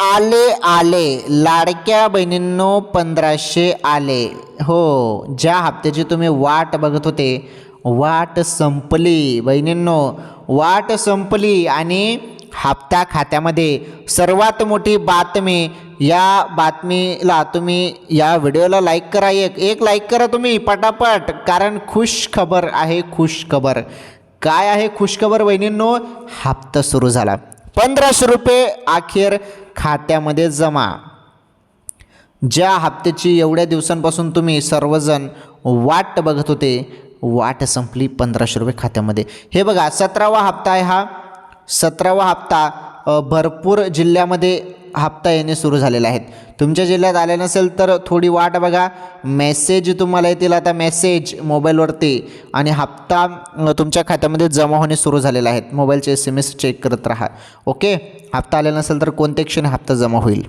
आले आले लाडक्या बहिणींनो 1500 आले. हो, ज्या हप्त्याची तुम्ही वाट बघत होते, वाट संपली बहिणींनो, वाट संपली आणि हप्ता खात्यामध्ये. सर्वात मोठी बातमी, या बातमीला तुम्ही या व्हिडिओला लाईक करा, एक लाईक करा तुम्ही पटापट, कारण खुश खबर आहे. खुश खबर काय आहे? खुश खबर बहिणींनो, हप्ता सुरू झाला. 1500 रुपये अखेर खात्यामध्ये जमा. ज्या हप्त्याची एवढ्या दिवसांपासून तुम्ही सर्वजण वाट बघत होते, वाट संपली. 1500 रुपये खात्यामध्ये. हे बघा 17वा हप्ता आहे हा. 17वा हप्ता भरपूर जिल्ह्यामध्ये हप्ता येणे सुरू झालेले आहेत. तुमच्या जिल्ह्यात आले नसेल तर थोडी वाट बघा, मेसेज तुम्हाला येतील आता, मेसेज मोबाईलवरती, आणि हप्ता तुमच्या खात्यामध्ये जमा होणे सुरू झालेले आहेत. मोबाईलचे SMS चेक करत राहा. ओके, हप्ता आले नसेल तर कोणत्या क्षणी हप्ता जमा होईल.